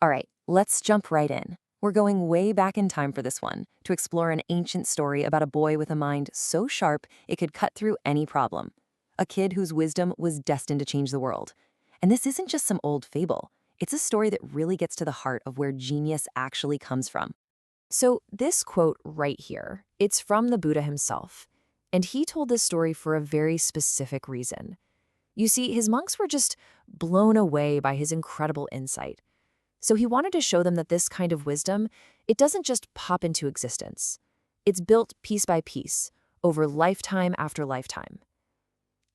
All right, let's jump right in. We're going way back in time for this one to explore an ancient story about a boy with a mind so sharp it could cut through any problem. A kid whose wisdom was destined to change the world. And this isn't just some old fable. It's a story that really gets to the heart of where genius actually comes from. So this quote right here, it's from the Buddha himself. And he told this story for a very specific reason. You see, his monks were just blown away by his incredible insight. So he wanted to show them that this kind of wisdom, it doesn't just pop into existence. It's built piece by piece, over lifetime after lifetime.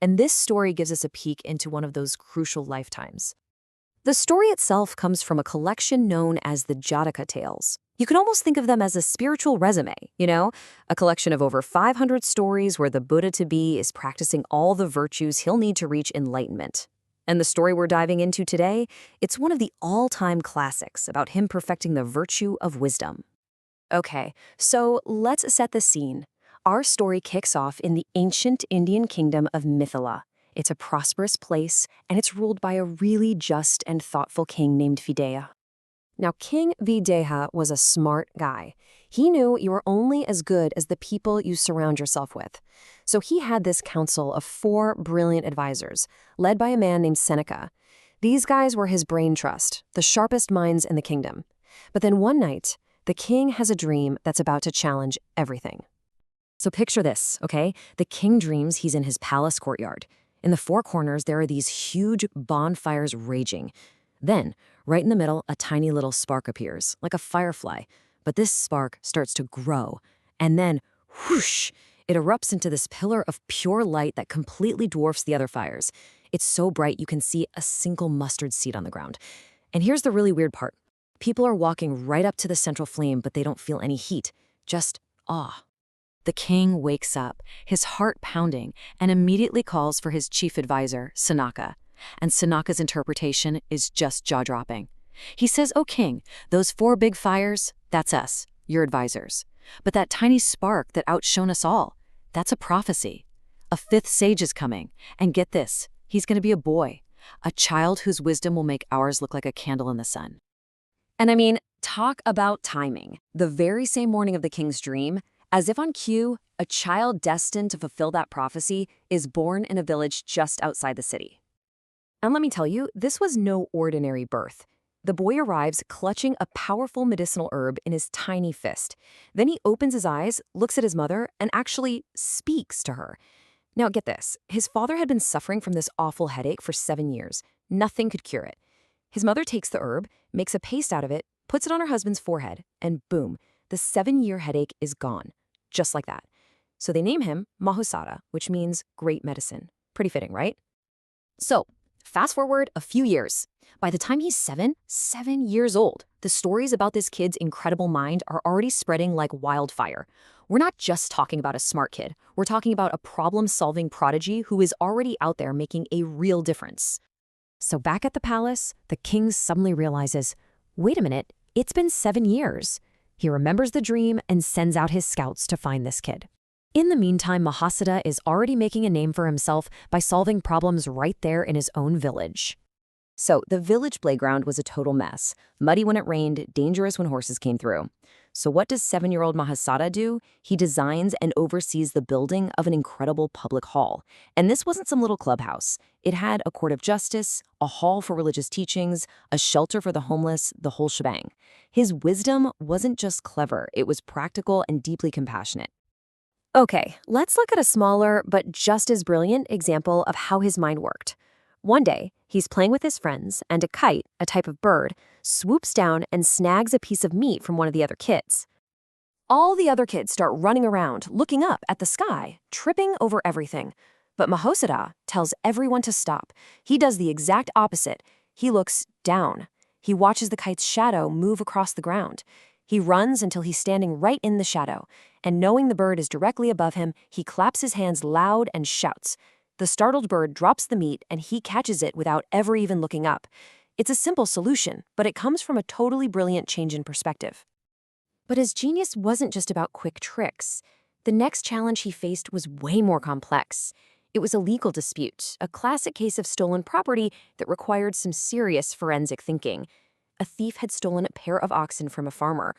And this story gives us a peek into one of those crucial lifetimes. The story itself comes from a collection known as the Jataka Tales. You can almost think of them as a spiritual resume, a collection of over 500 stories where the Buddha-to-be is practicing all the virtues he'll need to reach enlightenment. And the story we're diving into today, it's one of the all-time classics about him perfecting the virtue of wisdom. Okay, so let's set the scene. Our story kicks off in the ancient Indian kingdom of Mithila. It's a prosperous place, and it's ruled by a really just and thoughtful king named Videha. Now, King Videha was a smart guy. He knew you were only as good as the people you surround yourself with. So he had this council of 4 brilliant advisors, led by a man named Seneca. These guys were his brain trust, the sharpest minds in the kingdom. But then one night, the king has a dream that's about to challenge everything. So picture this, okay? The king dreams he's in his palace courtyard. In the 4 corners, there are these huge bonfires raging. Then, right in the middle, a tiny little spark appears, like a firefly. But this spark starts to grow, and then, whoosh, it erupts into this pillar of pure light that completely dwarfs the other fires. It's so bright you can see a single mustard seed on the ground. And here's the really weird part. People are walking right up to the central flame, but they don't feel any heat, just awe. The king wakes up, his heart pounding, and immediately calls for his chief advisor, Sanaka. And Sanaka's interpretation is just jaw-dropping. He says, "Oh king, those 4 big fires, that's us, your advisors. But that tiny spark that outshone us all, that's a prophecy. A 5th sage is coming, and get this, he's going to be a boy, a child whose wisdom will make ours look like a candle in the sun." And I mean, talk about timing. The very same morning of the king's dream, as if on cue, a child destined to fulfill that prophecy is born in a village just outside the city. And let me tell you, this was no ordinary birth. The boy arrives clutching a powerful medicinal herb in his tiny fist. Then he opens his eyes, looks at his mother, and actually speaks to her. Now get this, his father had been suffering from this awful headache for 7 years. Nothing could cure it. His mother takes the herb, makes a paste out of it, puts it on her husband's forehead, and boom, the 7-year headache is gone. Just like that. So they name him Mahusada, which means great medicine. Pretty fitting, right? So, fast forward a few years. By the time he's 7 years old, the stories about this kid's incredible mind are already spreading like wildfire. We're not just talking about a smart kid. We're talking about a problem-solving prodigy who is already out there making a real difference. So back at the palace, the king suddenly realizes, wait a minute, it's been 7 years. He remembers the dream and sends out his scouts to find this kid. In the meantime, Mahasada is already making a name for himself by solving problems right there in his own village. So the village playground was a total mess. Muddy when it rained, dangerous when horses came through. So what does 7-year-old Mahasada do? He designs and oversees the building of an incredible public hall. And this wasn't some little clubhouse. It had a court of justice, a hall for religious teachings, a shelter for the homeless, the whole shebang. His wisdom wasn't just clever, it was practical and deeply compassionate. Okay, let's look at a smaller but just as brilliant example of how his mind worked. One day, he's playing with his friends, and a kite, a type of bird, swoops down and snags a piece of meat from one of the other kids. All the other kids start running around, looking up at the sky, tripping over everything. But Mahosada tells everyone to stop. He does the exact opposite. He looks down. He watches the kite's shadow move across the ground. He runs until he's standing right in the shadow, and knowing the bird is directly above him, he claps his hands loud and shouts. The startled bird drops the meat, and he catches it without ever even looking up. It's a simple solution, but it comes from a totally brilliant change in perspective. But his genius wasn't just about quick tricks. The next challenge he faced was way more complex. It was a legal dispute, a classic case of stolen property that required some serious forensic thinking. A thief had stolen a pair of oxen from a farmer.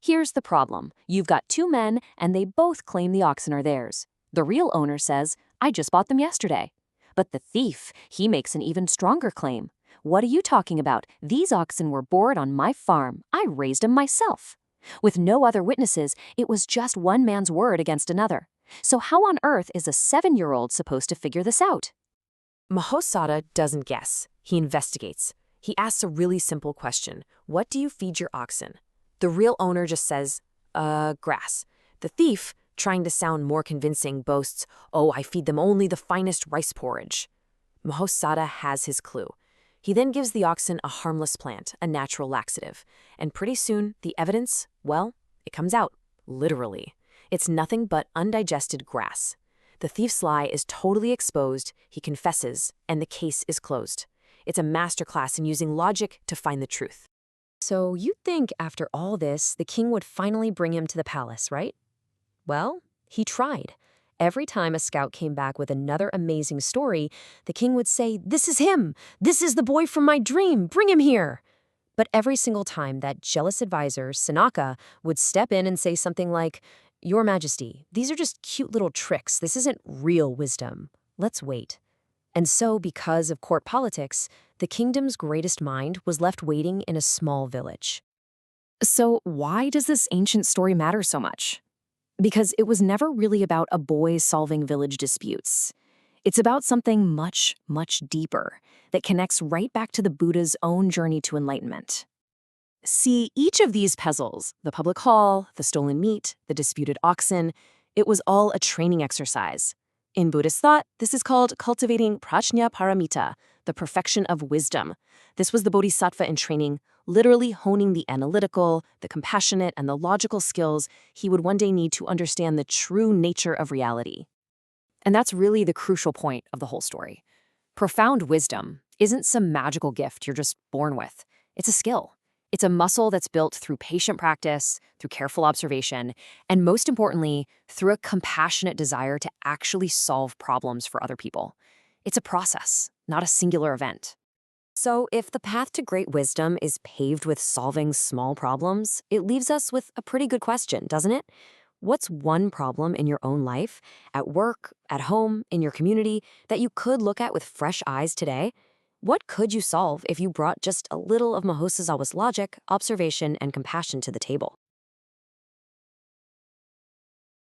Here's the problem. You've got two men, and they both claim the oxen are theirs. The real owner says, I just bought them yesterday. But the thief, he makes an even stronger claim. What are you talking about? These oxen were born on my farm. I raised them myself. With no other witnesses, it was just one man's word against another. So how on earth is a 7-year-old supposed to figure this out? Mahosada doesn't guess. He investigates. He asks a really simple question. What do you feed your oxen? The real owner just says, grass. The thief, trying to sound more convincing, boasts, oh, I feed them only the finest rice porridge. Mahosada has his clue. He then gives the oxen a harmless plant, a natural laxative. And pretty soon, the evidence, well, it comes out, literally. It's nothing but undigested grass. The thief's lie is totally exposed, he confesses, and the case is closed. It's a masterclass in using logic to find the truth. So you'd think after all this, the king would finally bring him to the palace, right? Well, he tried. Every time a scout came back with another amazing story, the king would say, this is him! This is the boy from my dream! Bring him here! But every single time that jealous advisor, Sanaka, would step in and say something like, Your Majesty, these are just cute little tricks. This isn't real wisdom. Let's wait. And so, because of court politics, the kingdom's greatest mind was left waiting in a small village. So why does this ancient story matter so much? Because it was never really about a boy solving village disputes. It's about something much, much deeper that connects right back to the Buddha's own journey to enlightenment. See, each of these puzzles, the public hall, the stolen meat, the disputed oxen, it was all a training exercise. In Buddhist thought, this is called cultivating prajna paramita, the perfection of wisdom. This was the bodhisattva in training, literally honing the analytical, the compassionate, and the logical skills he would one day need to understand the true nature of reality. And that's really the crucial point of the whole story. Profound wisdom isn't some magical gift you're just born with. It's a skill. It's a muscle that's built through patient practice, through careful observation, and most importantly, through a compassionate desire to actually solve problems for other people. It's a process, not a singular event. So if the path to great wisdom is paved with solving small problems, it leaves us with a pretty good question, doesn't it? What's one problem in your own life, at work, at home, in your community, that you could look at with fresh eyes today? What could you solve if you brought just a little of Mahosazawa's logic, observation, and compassion to the table?